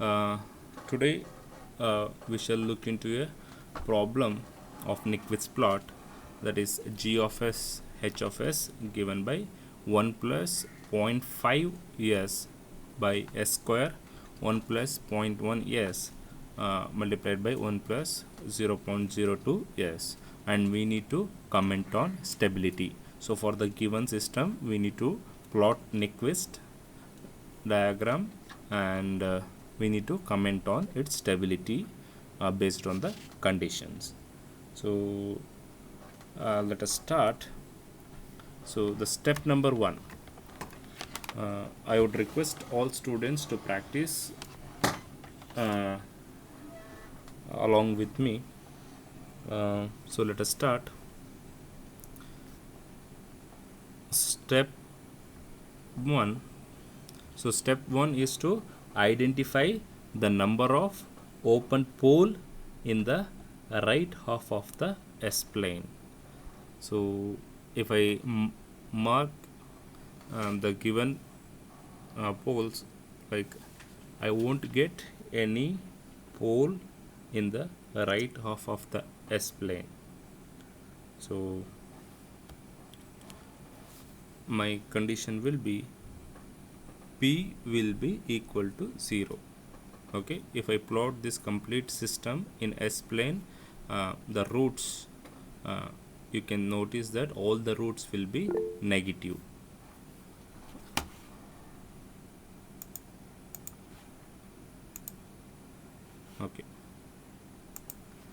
Uh, Today we shall look into a problem of Nyquist plot, that is g of s h of s given by 1 plus 0.5 s by s square 1 plus 0.1 s multiplied by 1 plus 0.02 s, and we need to comment on stability. So for the given system we need to plot Nyquist diagram, and we need to comment on its stability based on the conditions. So let us start. So the step number 1, I would request all students to practice uh, along with me. So let us start. Step 1. So step 1 is to identify the number of open pole in the right half of the S plane. So if I mark the given poles, like I won't get any pole in the right half of the S plane. So my condition will be P will be equal to 0. Okay, if I plot this complete system in S plane, the roots, you can notice that all the roots will be negative. Okay,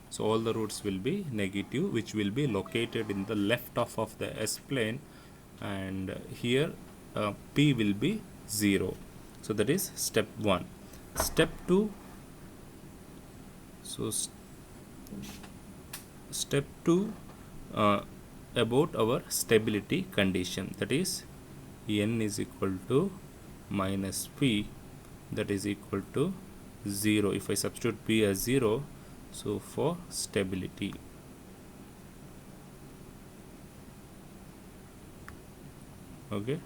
so all the roots will be negative, which will be located in the left half of the S plane, and here P will be 0. So that is step 1. Step 2. So step 2 about our stability condition, that is n is equal to minus p, that is equal to 0. If I substitute p as 0, so for stability, okay,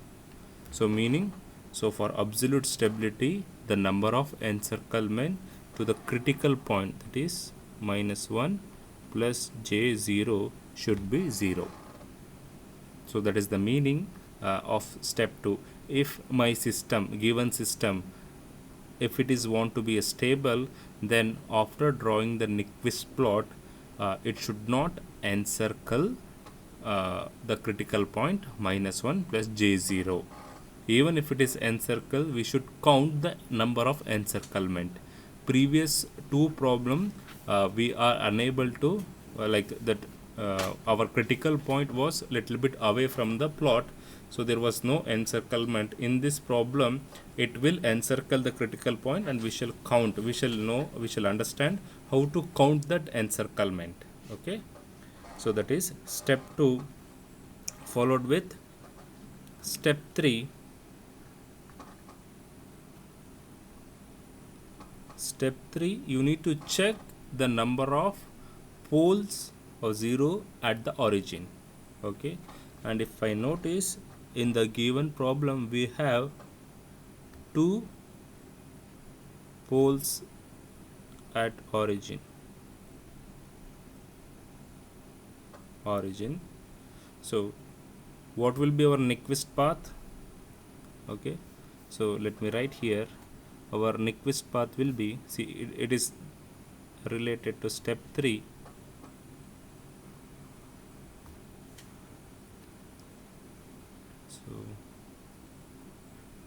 so meaning, so for absolute stability, the number of encirclement to the critical point, that is minus 1 plus j0 should be 0. So that is the meaning of step 2. If my system, given system, if it is want to be a stable, then after drawing the Nyquist plot, it should not encircle the critical point minus 1 plus j0. Even if it is encircle, we should count the number of encirclement. Previous two problem, we are unable to like that. Our critical point was little bit away from the plot, so there was no encirclement. In this problem, it will encircle the critical point, and we shall count. We shall know. We shall understand how to count that encirclement. Okay. So that is step 2, followed with step 3. Step 3, you need to check the number of poles or 0 at the origin. Okay, and if I notice in the given problem we have 2 poles at origin. So what will be our Nyquist path? Okay, so let me write here. Our Nyquist path will be, see, it is related to step 3. So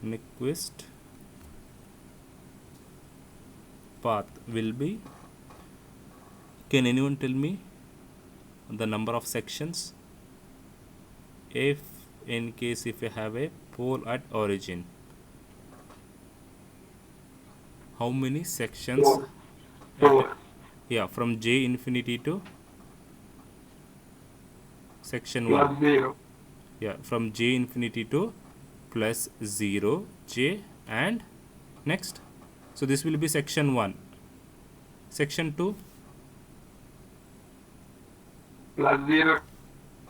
Nyquist path will be, can anyone tell me the number of sections if in case if you have a pole at origin? How many sections? Yeah, from j infinity to section 1. +0. Yeah, from j infinity to plus 0, j, and next. So this will be section 1. Section 2, +0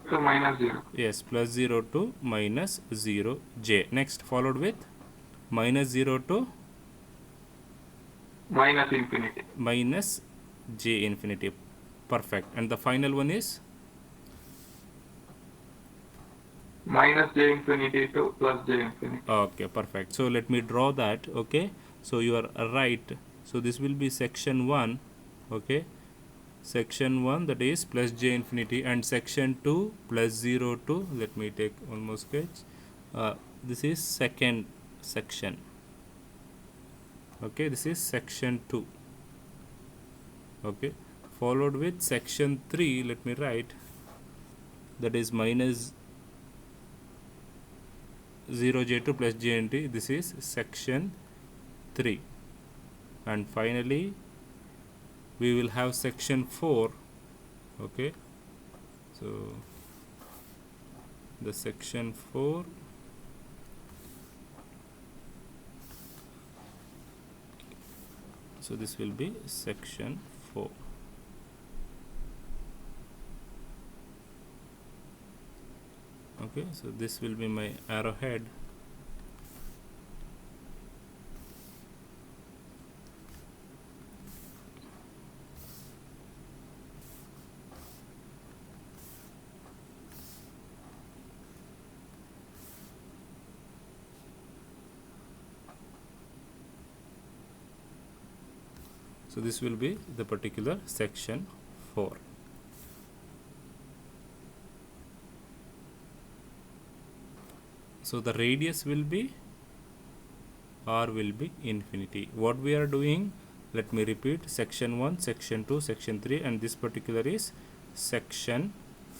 to -0. yes, plus 0 to minus 0, j. Next, followed with minus 0 to minus infinity. minus j infinity. Perfect. And the final one is Minus j infinity to plus j infinity. okay, perfect. So let me draw that. Okay, so you are right. So this will be section 1. Okay, section 1, that is plus j infinity, and section 2 plus 0 to, let me take one more sketch. This is second section. Okay, this is section 2. Okay, followed with section 3, let me write, that is minus 0j2 plus jnt. This is section 3. And finally we will have section 4. Okay, so the section 4, so this will be section 4. Okay, so this will be my arrowhead. So this will be the particular section 4. So the radius will be, r will be infinity. What we are doing, let me repeat, section 1, section 2, section 3, and this particular is section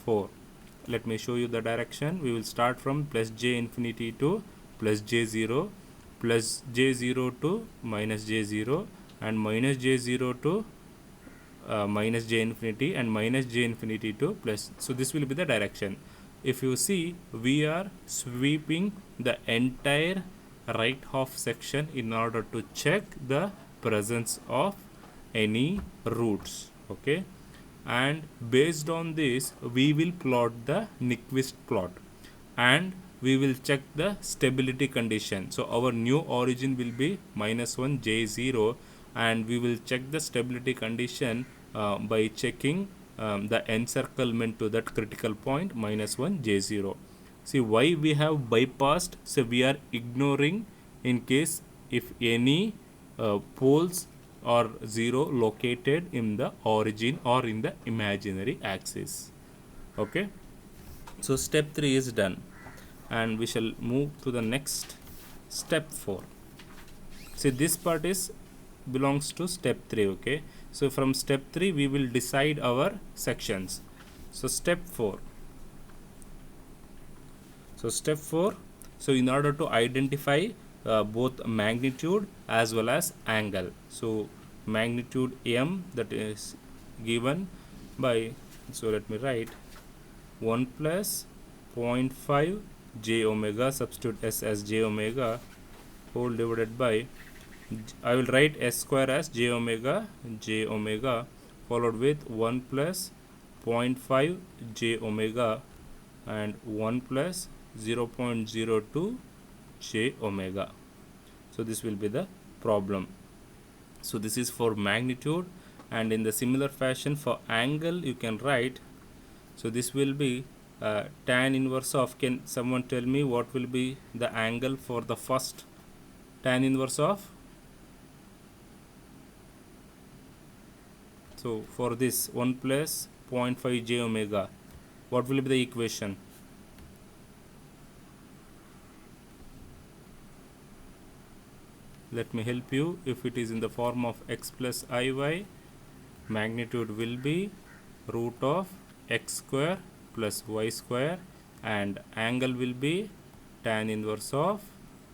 4. Let me show you the direction. We will start from plus j infinity to plus j0, plus j0 to minus j0, and minus j0 to minus j infinity, and minus j infinity to plus. So this will be the direction. If you see, we are sweeping the entire right half section in order to check the presence of any roots. Okay, and based on this we will plot the Nyquist plot, and we will check the stability condition. So our new origin will be minus 1 j0, and we will check the stability condition by checking the encirclement to that critical point minus 1 j0. See why we have bypassed, so we are ignoring in case if any poles are 0 located in the origin or in the imaginary axis. Okay, so step 3 is done, and we shall move to the next step 4. See, this part is belongs to step 3. Okay, so from step 3 we will decide our sections. So step 4, so in order to identify both magnitude as well as angle, so magnitude m, that is given by, so let me write 1 plus 0.5 j omega, substitute s as j omega, whole divided by, I will write s square as j omega, followed with 1 plus 0.5 j omega and 1 plus 0.02 j omega. So this will be the problem. So this is for magnitude, and in the similar fashion for angle you can write, so this will be tan inverse of, can someone tell me what will be the angle for the first tan inverse of? So for this 1 plus 0.5 j omega, what will be the equation? Let me help you. If it is in the form of x plus iy, magnitude will be root of x square plus y square, and angle will be tan inverse of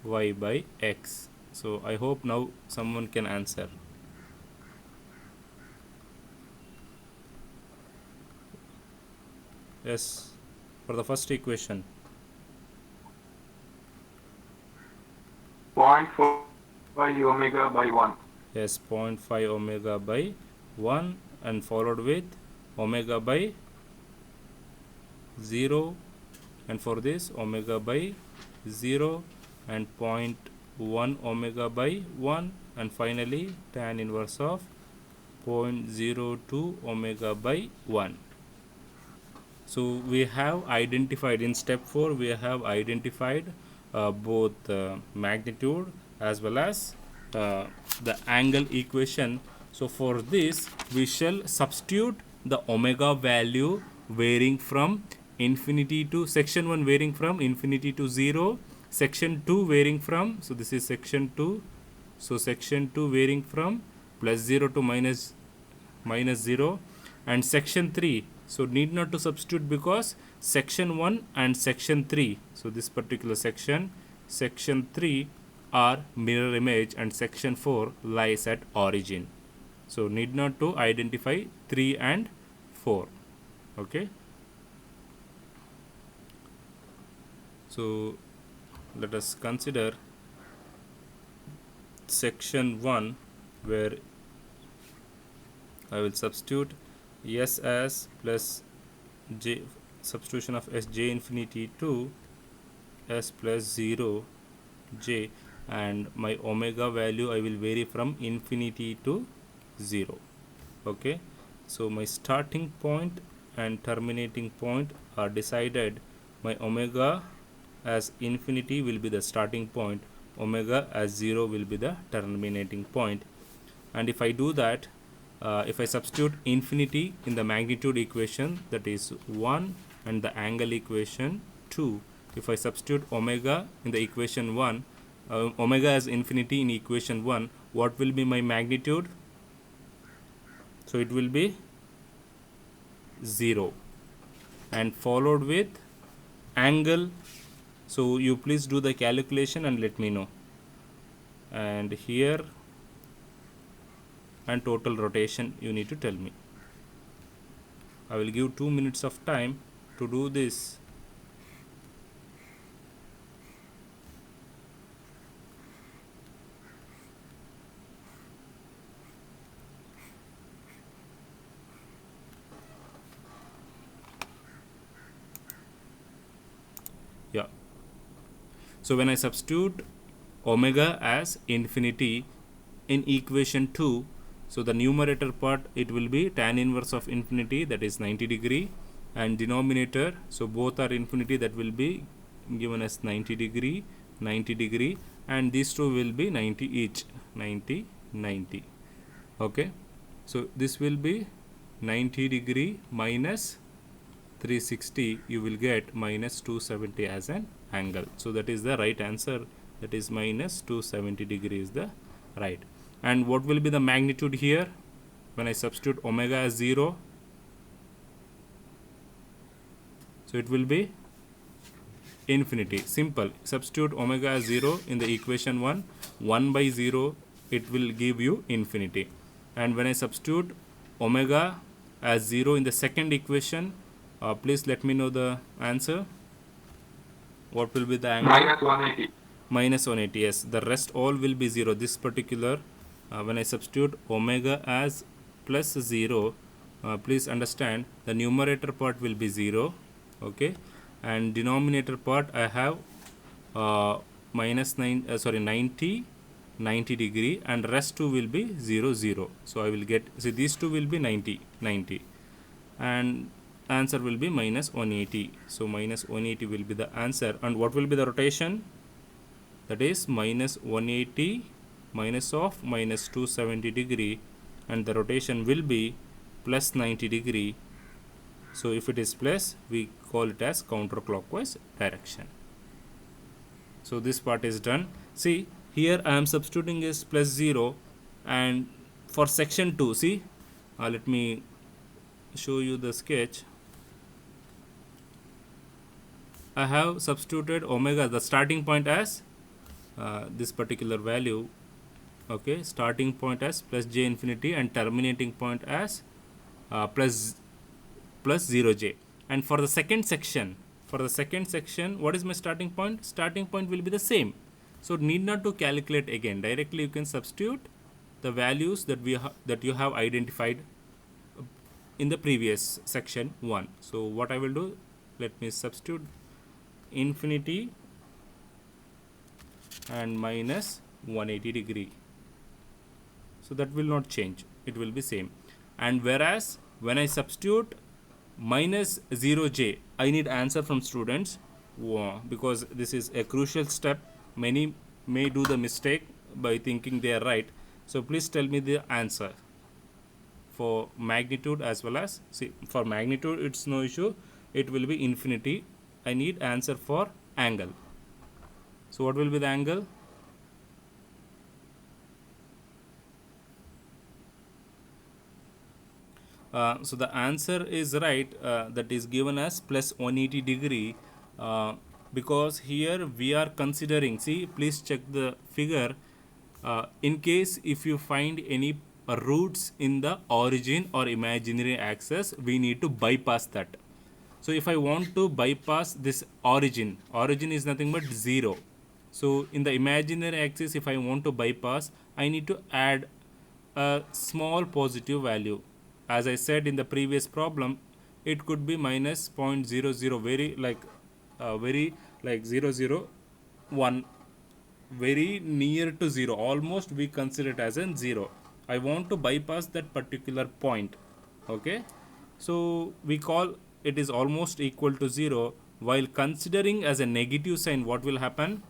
y by x. So I hope now someone can answer. Yes, for the first equation. 0.5 omega by 1. Yes, 0.5 omega by 1, and followed with omega by 0, and for this omega by 0, and 0.1 omega by 1, and finally tan inverse of 0.02 omega by 1. So we have identified in step 4, we have identified both magnitude as well as the angle equation. So for this we shall substitute the omega value varying from infinity to section 1 varying from infinity to 0, section 2 varying from, so this is section 2, so section 2 varying from plus 0 to minus 0, and section 3, so need not to substitute because section 1 and section 3, so this particular section 3 are mirror image and section 4 lies at origin, so need not to identify 3 and 4. Okay, so let us consider section 1 where I will substitute s as plus j, substitution of s j infinity to s plus 0 j, and my omega value I will vary from infinity to 0. Okay, so my starting point and terminating point are decided. My omega as infinity will be the starting point, omega as 0 will be the terminating point. And if I do that, if I substitute infinity in the magnitude equation, that is 1, and the angle equation 2, if I substitute omega in the equation 1, omega as infinity in equation 1, what will be my magnitude? So it will be 0, and followed with angle. So you please do the calculation and let me know. And here, and total rotation you need to tell me. I will give 2 minutes of time to do this. Yeah, so when I substitute omega as infinity in equation 2, so the numerator part it will be tan inverse of infinity, that is 90 degree, and denominator, so both are infinity, that will be given as 90 degree, 90 degree, and these two will be 90 each, 90 90. Okay, so this will be 90 degree minus 360, you will get minus 270 as an angle. So that is the right answer, that is minus 270 degree is the right. And what will be the magnitude here when I substitute omega as 0? So it will be infinity. Simple. Substitute omega as 0 in the equation 1, 1 by 0, it will give you infinity. And when I substitute omega as 0 in the second equation, please let me know the answer. What will be the angle? Minus 180. Minus 180, yes. The rest all will be 0. This particular, when I substitute omega as plus 0, please understand the numerator part will be 0. Okay, and denominator part I have minus 90 degree, and rest 2 will be 0 0. So I will get, see, these two will be 90 90, and answer will be minus 180. So minus 180 will be the answer. And what will be the rotation? That is minus 180 minus of minus 270 degree, and the rotation will be plus 90 degree. So if it is plus, we call it as counterclockwise direction. So this part is done. See, here I am substituting is plus 0, and for section 2, see, let me show you the sketch. I have substituted omega, the starting point, as this particular value. Okay, starting point as plus j infinity, and terminating point as plus 0j. And for the second section, what is my starting point? Starting point will be the same, so need not to calculate again. Directly you can substitute the values that you have identified in the previous section 1. So what I will do, let me substitute infinity and minus 180 degree. so that will not change, it will be same. And whereas when I substitute minus 0j, I need answer from students, because this is a crucial step. Many may do the mistake by thinking they are right. So please tell me the answer for magnitude as well as, see, for magnitude it's no issue, it will be infinity. I need answer for angle. So what will be the angle? So the answer is right, that is given as plus 180 degree, because here we are considering, see, please check the figure. In case if you find any roots in the origin or imaginary axis, we need to bypass that. So if I want to bypass this origin is nothing but 0. So in the imaginary axis, if I want to bypass, I need to add a small positive value. As I said in the previous problem, it could be minus 0.00, very like 001, very near to 0, almost we consider it as a 0. I want to bypass that particular point. Okay, so we call it is almost equal to 0. While considering as a negative sign, what will happen?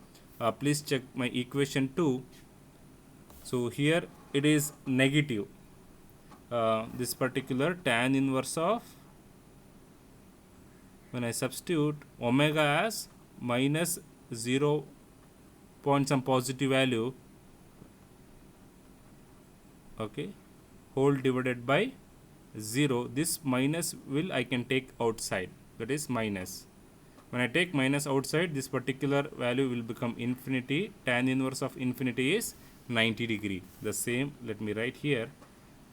Please check my equation 2. So here it is negative. This particular tan inverse of, when I substitute omega as minus 0 point some positive value, okay, whole divided by 0, this minus will I can take outside, that is minus. When I take minus outside, this particular value will become infinity. Tan inverse of infinity is 90 degree. The same, let me write here.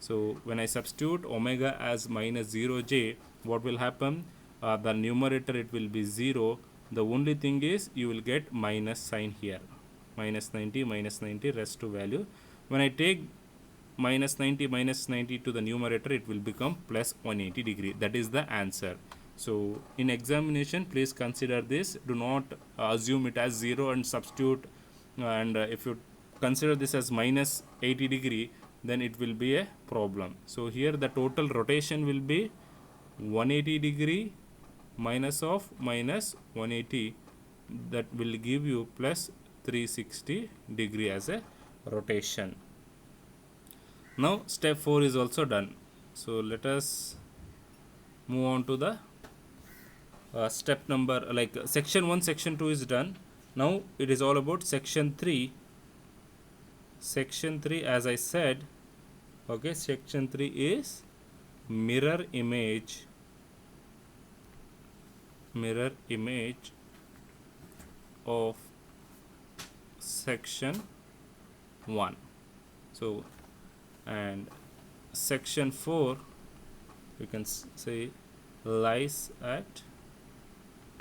So when I substitute omega as minus 0j, what will happen? The numerator, it will be 0. The only thing is you will get minus sign here, minus 90 rest to value. When I take minus 90 to the numerator, it will become plus 180 degree. That is the answer. So in examination, please consider this. Do not assume it as 0 and substitute. And if you consider this as minus 80 degree, then it will be a problem. So here the total rotation will be 180 degree minus of minus 180. That will give you plus 360 degree as a rotation. Now step 4 is also done. So let us move on to the step number, like section 1, section 2 is done. Now it is all about section 3. Section 3, as I said, okay, section 3 is mirror image of section 1. So, and section 4, you can say, lies at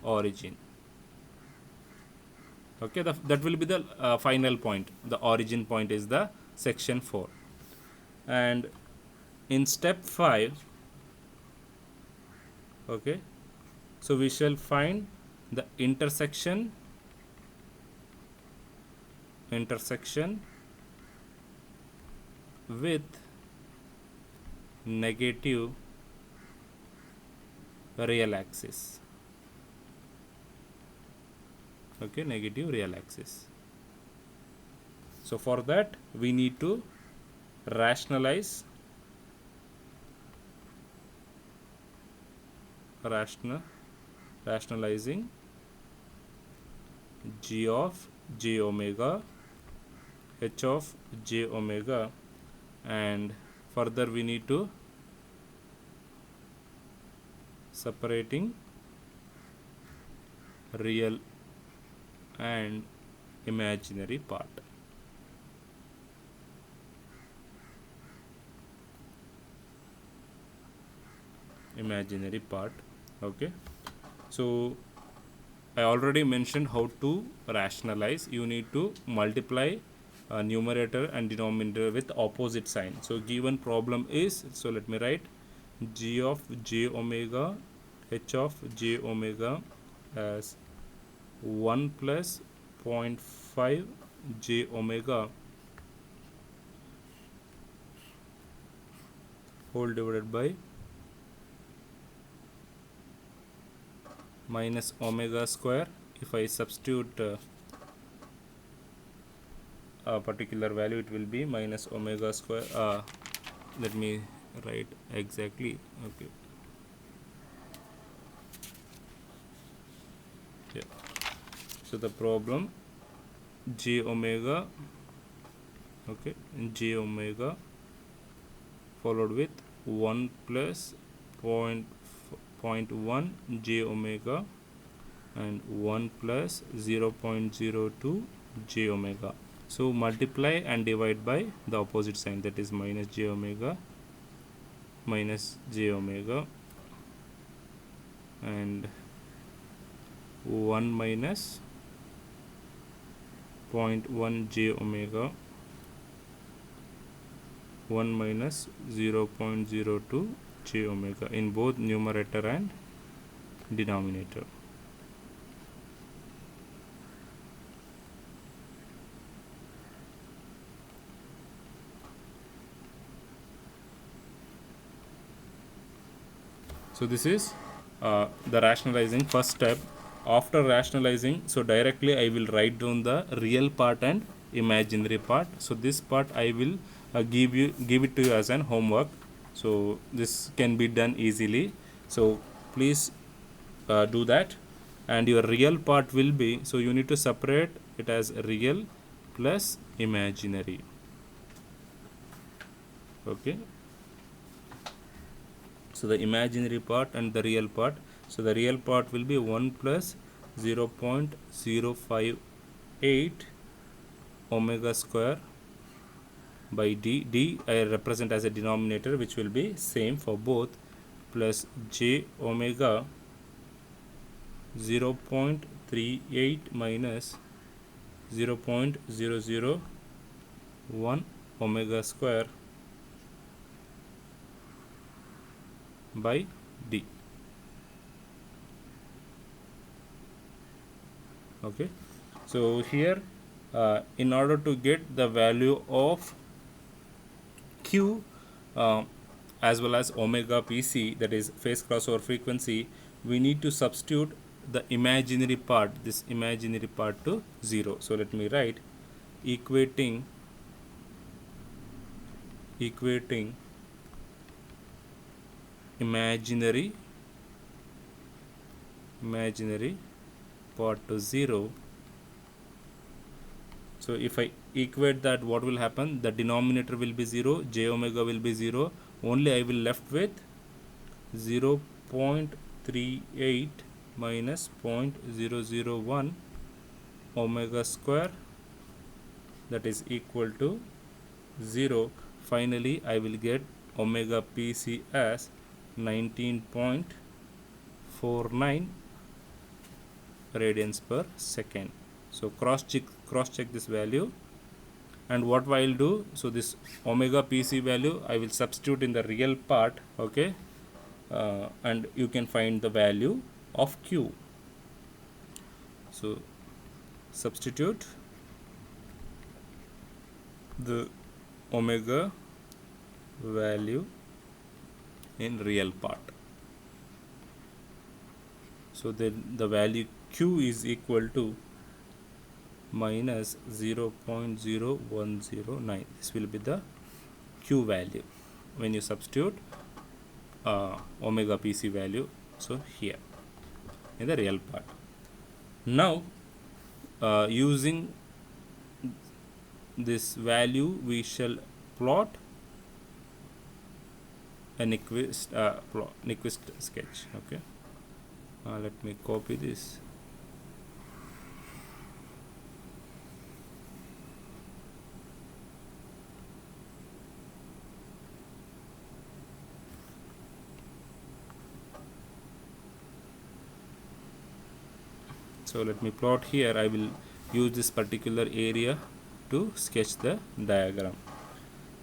origin. Okay, that will be the final point. The origin point is the section 4. And in step 5, okay, so we shall find the intersection with negative real axis. Okay, negative real axis. So for that we need to rationalizing g of j omega, h of j omega, and further we need to separating real and imaginary part. Okay, so I already mentioned how to rationalize. You need to multiply numerator and denominator with opposite sign. So given problem is, so let me write g of j omega, h of j omega as 1 plus 0.5 j omega whole divided by minus omega square. If I substitute a particular value, it will be minus omega square. Let me write exactly. Okay. Yeah. So the problem j omega, okay, j omega followed with 1 plus point 0.1 j omega and 1 plus 0.02 j omega. So multiply and divide by the opposite sign, that is minus j omega and 1 minus 0.1 j omega, 1 minus 0.02 j omega in both numerator and denominator. So this is the rationalizing first step. After rationalizing, so directly I will write down the real part and imaginary part. So this part I will give it to you as an homework. So this can be done easily. So please do that. And your real part will be, so you need to separate it as real plus imaginary. Okay. So the imaginary part and the real part. So the real part will be 1 plus 0.058 omega square by d. D I represent as a denominator, which will be same for both, plus j omega 0.38 minus 0.001 omega square by d. Okay, so here in order to get the value of q as well as omega pc, that is phase crossover frequency, we need to substitute the imaginary part, this imaginary part, to 0. So let me write equating imaginary part to 0. So if I equate that, what will happen? The denominator will be 0, j omega will be 0, only I will left with 0.38 minus 0.001 omega square, that is equal to 0. Finally I will get omega pc as 19.49 radians per second. So cross check this value, and what I will do, so this omega pc value I will substitute in the real part. Okay, and you can find the value of q. So substitute the omega value in real part. So then the value q is equal to minus 0.0109. This will be the q value when you substitute omega pc value, so here in the real part. Now using this value, we shall plot a Nyquist sketch. Okay, let me copy this. So let me plot here. I will use this particular area to sketch the diagram.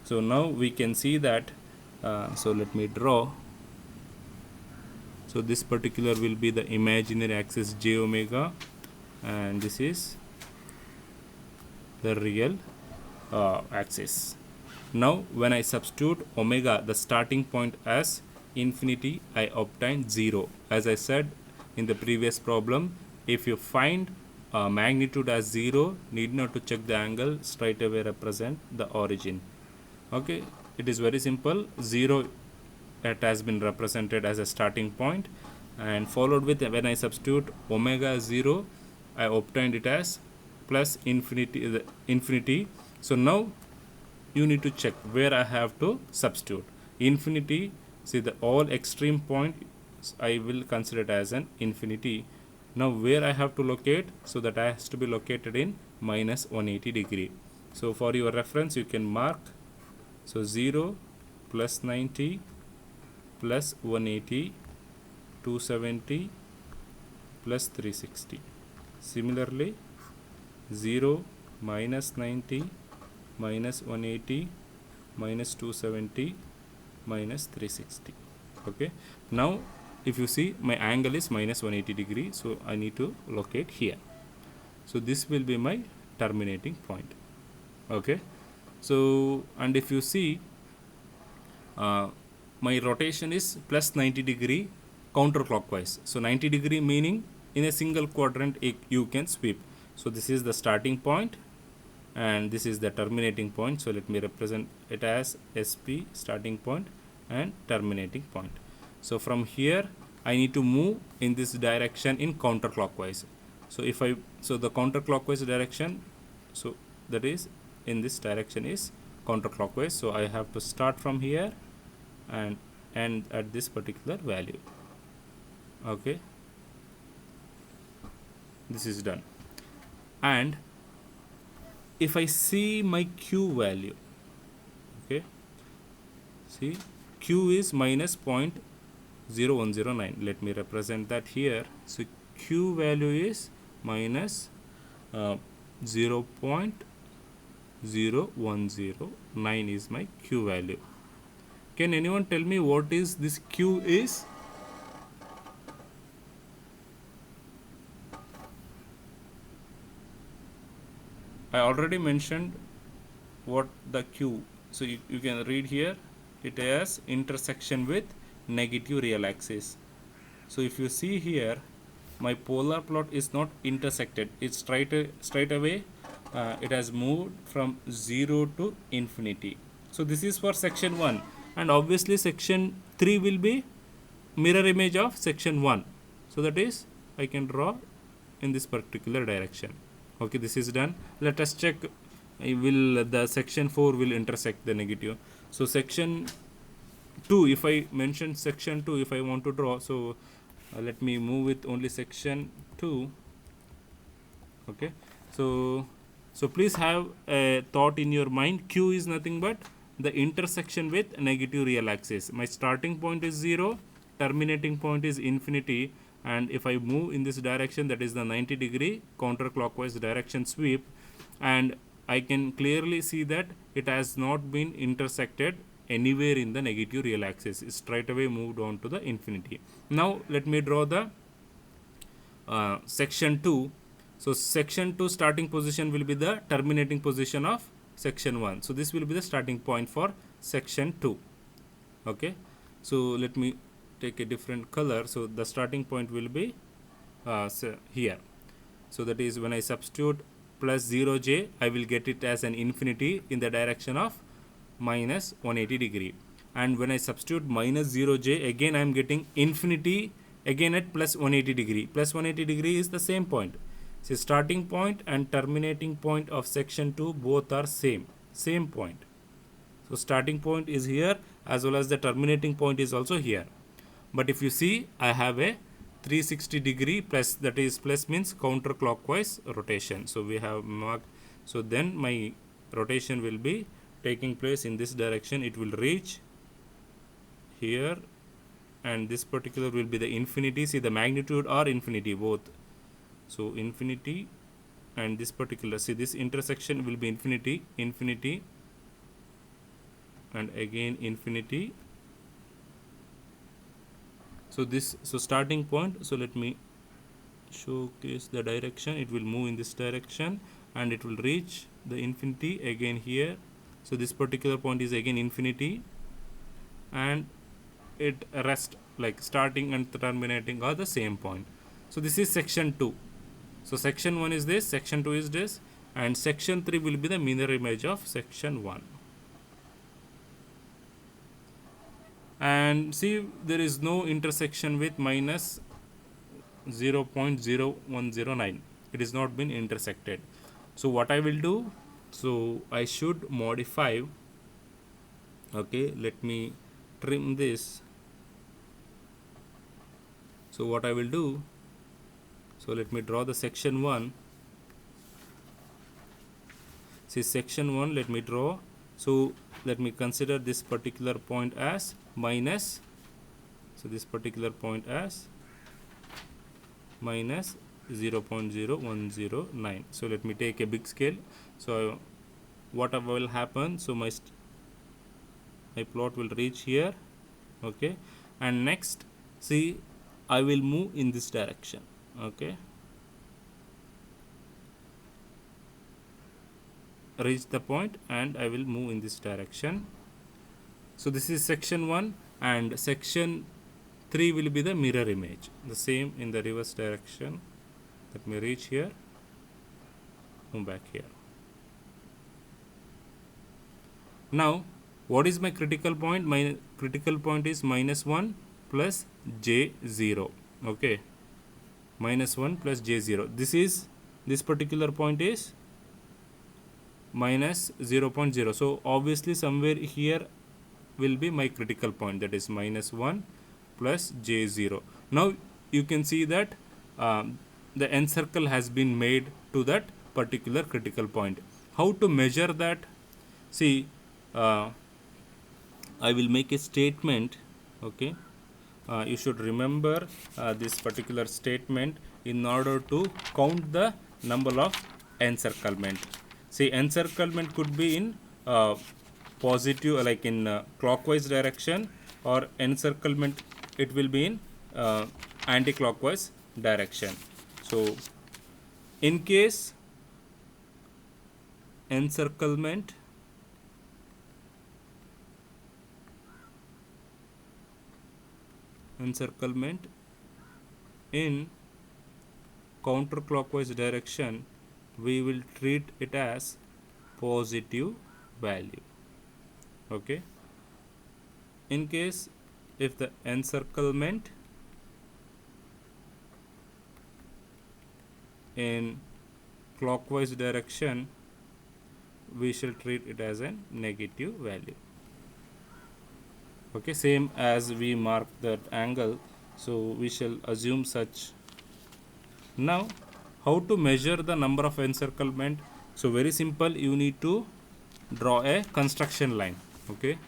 So now we can see that, so let me draw. So this particular will be the imaginary axis j omega, and this is the real axis. Now when I substitute omega, the starting point, as infinity, I obtain 0. As I said in the previous problem, if you find magnitude as 0, need not to check the angle, straight away represent the origin. Okay, it is very simple. 0, it has been represented as a starting point, and followed with, when I substitute omega as 0, I obtained it as plus infinity, infinity. So now you need to check where I have to substitute. Infinity, see the all extreme point I will consider it as an infinity. Now where I have to locate, so that has to be located in minus 180 degree. So for your reference you can mark, so 0 plus 90 plus 180, 270 plus 360. Similarly 0 minus 90 minus 180 minus 270 minus 360. Okay, now if you see my angle is minus 180 degree, so I need to locate here. So this will be my terminating point. Okay, so and if you see my rotation is plus 90 degree counterclockwise. So 90 degree meaning in a single quadrant you can sweep. So this is the starting point and this is the terminating point. So let me represent it as SP, starting point, and terminating point. So from here I need to move in this direction in counterclockwise. So if I, so the counterclockwise direction, so that is in this direction is counterclockwise. So I have to start from here and end at this particular value. Okay, this is done. And if I see my Q value, okay, see Q is minus 0.0109. Let me represent that here. So Q value is minus 0.0109 is my Q value. Can anyone tell me what is this Q is? I already mentioned what the Q. So you can read here, it has intersection with negative real axis. So if you see here, my polar plot is not intersected. It's straight away. It has moved from 0 to infinity. So this is for section 1, and obviously section 3 will be mirror image of section 1. So that is, I can draw in this particular direction. Okay, this is done. Let us check, will the section 4 will intersect the negative. So section 2, if I mention section 2, if I want to draw, so let me move with only section 2. Okay, so please have a thought in your mind. Q is nothing but the intersection with negative real axis. My starting point is 0, terminating point is infinity, and if I move in this direction, that is the 90 degree counterclockwise direction sweep, and I can clearly see that it has not been intersected anywhere in the negative real axis. It's straight away moved on to the infinity. Now let me draw the section 2. So section 2 starting position will be the terminating position of section 1. So this will be the starting point for section 2. Okay, so let me take a different color. So the starting point will be here. So that is, when I substitute plus 0j, I will get it as an infinity in the direction of minus 180 degree. And when I substitute minus 0j, again I am getting infinity again at plus 180 degree. Plus 180 degree is the same point. So starting point and terminating point of section 2 both are same point. So starting point is here as well as the terminating point is also here. But if you see, I have a 360 degree plus, that is plus means counterclockwise rotation. So we have marked, so then my rotation will be taking place in this direction. It will reach here, and this particular will be the infinity. See, the magnitude or infinity both. So infinity, and this particular, see, this intersection will be infinity, and again infinity. So this, so starting point, so let me showcase the direction. It will move in this direction and it will reach the infinity again here. So this particular point is again infinity, and it rest like starting and terminating are the same point. So this is section 2. So section 1 is this, section 2 is this, and section 3 will be the mirror image of section 1. And see, there is no intersection with minus 0.0109. It is not been intersected. So what I will do, so I should modify, okay, let me trim this. So what I will do, so let me draw the section 1. See, section 1, let me draw. So let me consider this particular point as minus, so this particular point as minus 0.0109. So let me take a big scale. So whatever will happen, so my plot will reach here, okay, and next, see, I will move in this direction, okay, reach the point and I will move in this direction. So this is section 1, and section 3 will be the mirror image, the same in the reverse direction. Let me reach here, move back here. Now what is my critical point? My critical point is minus 1 plus j0, okay, minus 1 plus j0. This particular point is minus 0.0. So obviously somewhere here will be my critical point, that is minus 1 plus j0. Now you can see that the encircle has been made to that particular critical point. How to measure that? See, I will make a statement, okay. You should remember this particular statement in order to count the number of encirclement. See, encirclement could be in positive, like in clockwise direction, or encirclement it will be in anti-clockwise direction. So in case encirclement in counterclockwise direction, we will treat it as positive value, okay. In case if the encirclement in clockwise direction, we shall treat it as a negative value, okay, same as we mark that angle, so we shall assume such. Now how to measure the number of encirclement? So very simple, you need to draw a construction line, okay.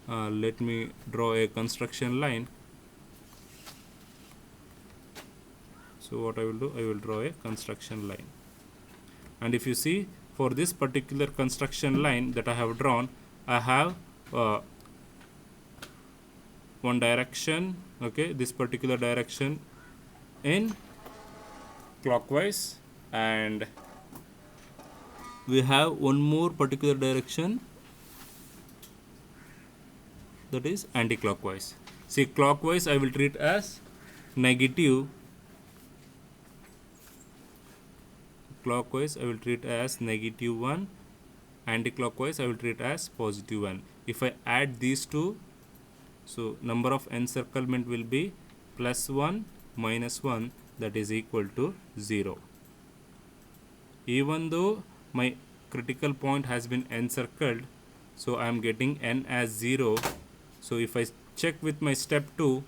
Let me draw a construction line. So what I will do, I will draw a construction line, and if you see, for this particular construction line that I have drawn, I have one direction, okay, this particular direction in clockwise, and we have one more particular direction, that is anti-clockwise. See, clockwise I will treat as negative, clockwise I will treat as negative 1, anti-clockwise I will treat as positive 1. If I add these two, so number of encirclement will be plus 1 minus 1, that is equal to 0. Even though my critical point has been encircled, so I am getting n as 0. So if I check with my step 2,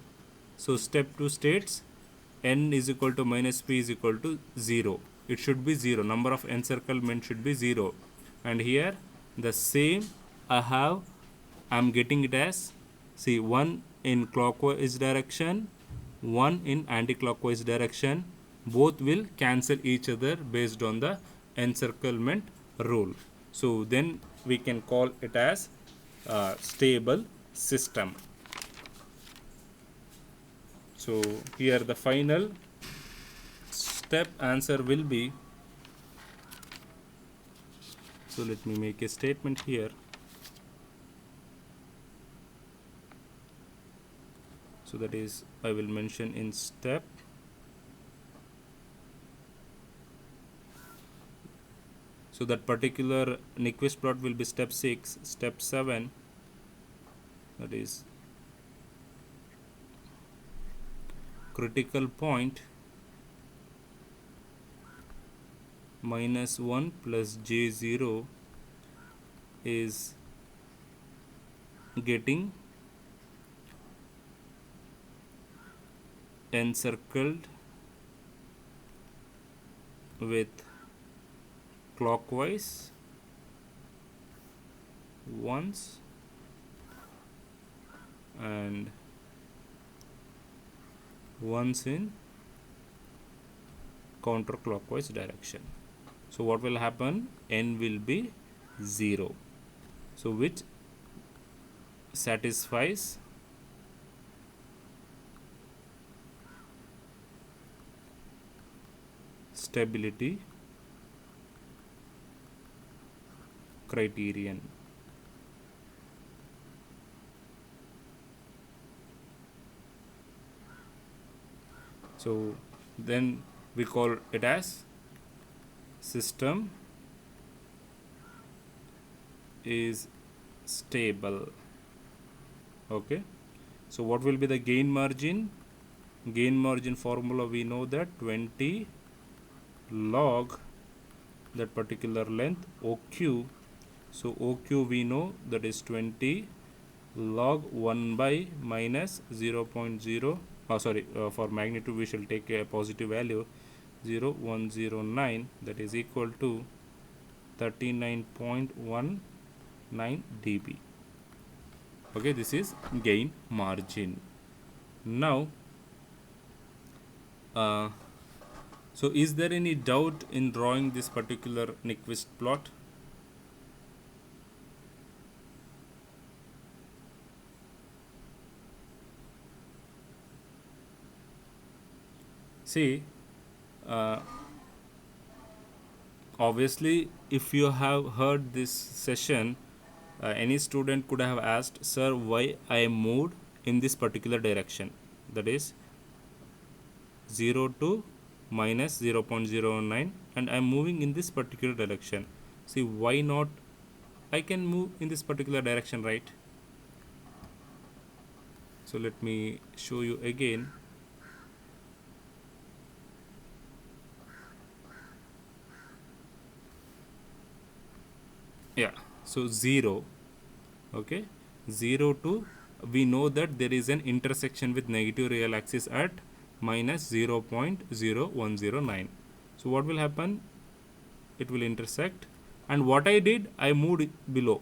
so step 2 states n is equal to minus p is equal to 0. It should be 0, number of encirclement should be 0, and here the same I am getting it as, see, 1 in clockwise direction, 1 in anti-clockwise direction, both will cancel each other based on the encirclement rule. So then we can call it as stable system. So here the final step answer will be, so let me make a statement here. So that is, I will mention in step. So that particular Nyquist plot will be step 6. Step 7, that is critical point minus 1 plus j0 is getting encircled with clockwise once and once in counterclockwise direction. So what will happen? N will be 0. So which satisfies stability criterion. So then we call it as system is stable. Okay, so what will be the gain margin? Gain margin formula, we know that 20 log that particular length OQ. So OQ we know that is 20 log 1 by minus 0.0, for magnitude we shall take a positive value 0.109, that is equal to 39.19 dB. Okay, this is gain margin. Now so is there any doubt in drawing this particular Nyquist plot? See, obviously if you have heard this session, any student could have asked, sir, why I moved in this particular direction, that is 0 to minus 0.09, and I am moving in this particular direction. See, why not I can move in this particular direction, right? So let me show you again. Yeah, so 0, okay, 0 to, we know that there is an intersection with negative real axis at minus 0.0109. So what will happen? It will intersect, and what I did, I moved below,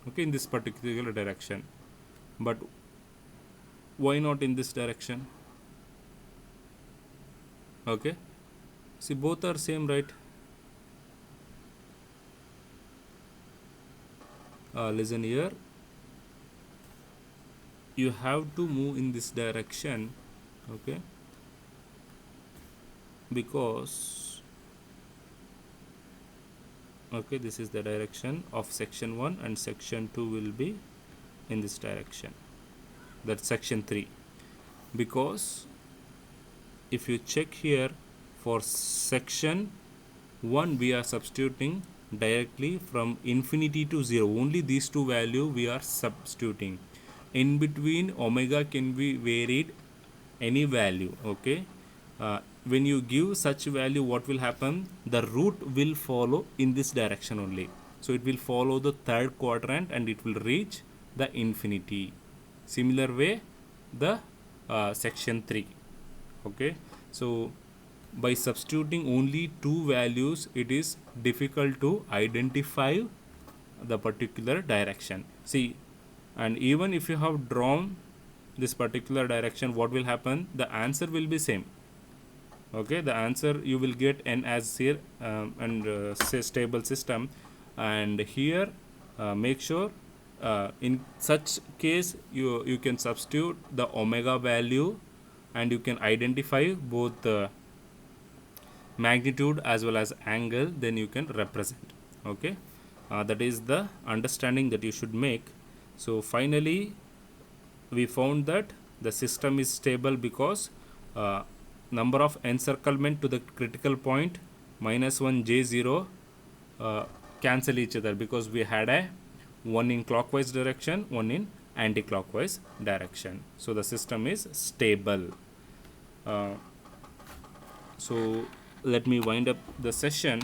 okay, in this particular direction. But why not in this direction? Okay, see, both are same, right? Listen here, you have to move in this direction, okay, because okay, this is the direction of section 1 and section 2 will be in this direction, that's section 3. Because if you check here, for section 1 we are substituting directly from infinity to 0, only these two values we are substituting. In between, omega can be varied any value, okay. When you give such value, what will happen? The root will follow in this direction only, so it will follow the third quadrant and it will reach the infinity. Similar way the section 3, okay. So by substituting only two values, it is difficult to identify the particular direction. See, and even if you have drawn this particular direction, what will happen? The answer will be same, okay. The answer you will get n as here, and say stable system, and here make sure in such case you can substitute the omega value and you can identify both the magnitude as well as angle, then you can represent, okay. That is the understanding that you should make. So finally we found that the system is stable because number of encirclement to the critical point minus 1 J0 cancel each other, because we had a one in clockwise direction, one in anti-clockwise direction. So the system is stable. So let me wind up the session.